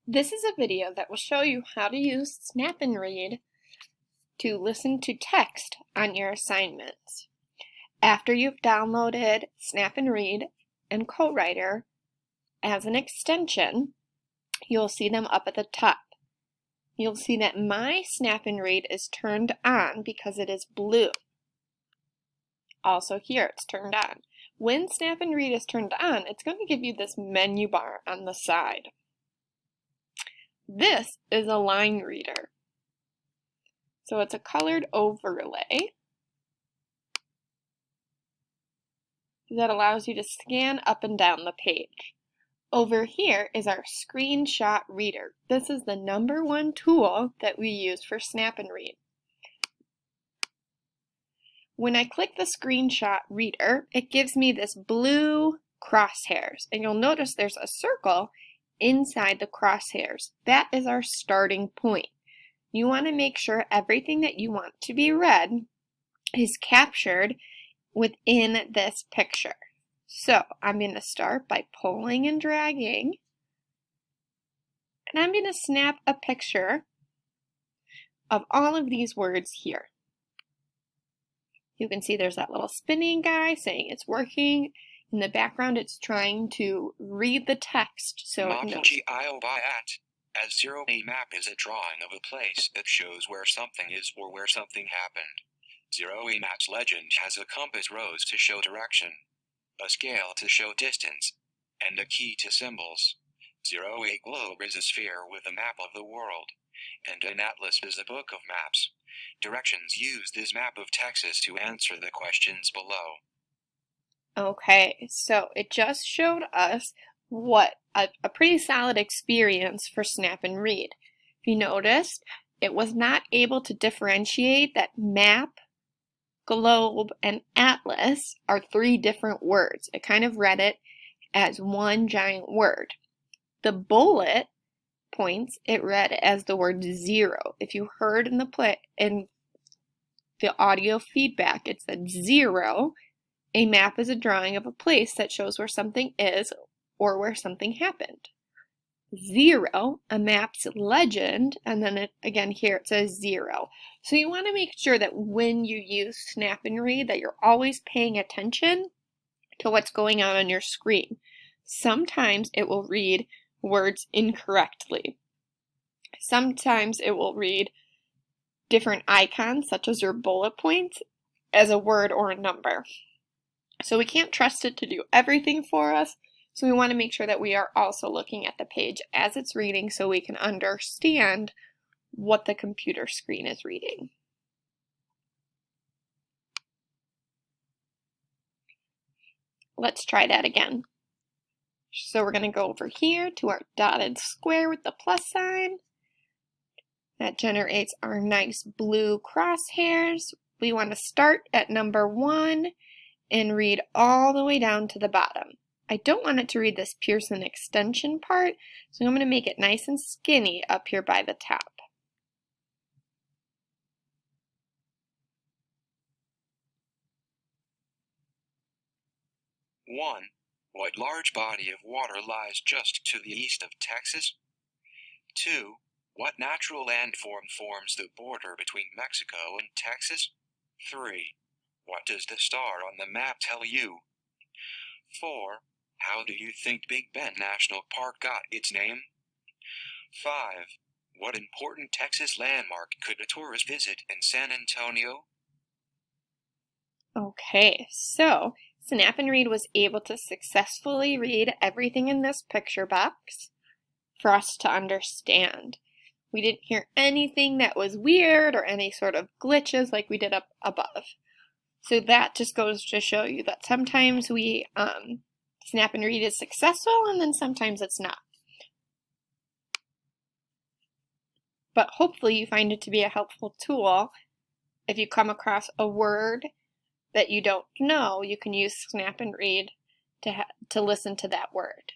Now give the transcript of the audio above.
This is a video that will show you how to use Snap and Read to listen to text on your assignments. After you've downloaded Snap and Read and CoWriter as an extension, you'll see them up at the top. You'll see that my Snap and Read is turned on because it is blue. Also here, it's turned on. When Snap and Read is turned on, it's going to give you this menu bar on the side. This is a line reader. So it's a colored overlay that allows you to scan up and down the page. Over here is our screenshot reader. This is the #1 tool that we use for Snap and Read. When I click the screenshot reader, it gives me this blue crosshairs, and you'll notice there's a circle inside the crosshairs. That is our starting point. You want to make sure everything that you want to be read is captured within this picture. So I'm going to start by pulling and dragging, and I'm going to snap a picture of all of these words here. You can see there's that little spinning guy saying it's working. In the background, it's trying to read the text, so it knows. As zero, a map is a drawing of a place that shows where something is or where something happened. Zero, a map's legend has a compass rose to show direction, a scale to show distance, and a key to symbols. Zero, a globe is a sphere with a map of the world, and an atlas is a book of maps. Directions use this map of Texas to answer the questions below. Okay, so it just showed us what a pretty solid experience for Snap and Read. If you noticed, it was not able to differentiate that map, globe, and atlas are 3 different words. It kind of read it as one giant word. The bullet points, it read as the word zero. If you heard in the audio feedback, it said zero. A map is a drawing of a place that shows where something is or where something happened. Zero, a map's legend, and then again here it says zero. So you want to make sure that when you use Snap and Read that you're always paying attention to what's going on your screen. Sometimes it will read words incorrectly. Sometimes it will read different icons, such as your bullet points, as a word or a number. So we can't trust it to do everything for us, so we want to make sure that we are also looking at the page as it's reading so we can understand what the computer screen is reading. Let's try that again. So we're going to go over here to our dotted square with the plus sign. That generates our nice blue crosshairs. We want to start at #1 and read all the way down to the bottom. I don't want it to read this Pearson extension part, so I'm going to make it nice and skinny up here by the top. One, what large body of water lies just to the east of Texas? 2. What natural landform forms the border between Mexico and Texas? 3. What does the star on the map tell you? 4. How do you think Big Bend National Park got its name? 5. What important Texas landmark could a tourist visit in San Antonio? Okay, so Snap and Read was able to successfully read everything in this picture box for us to understand. We didn't hear anything that was weird or any sort of glitches like we did up above. So that just goes to show you that sometimes Snap and Read is successful and then sometimes it's not. But hopefully you find it to be a helpful tool. If you come across a word that you don't know, you can use Snap and Read to listen to that word.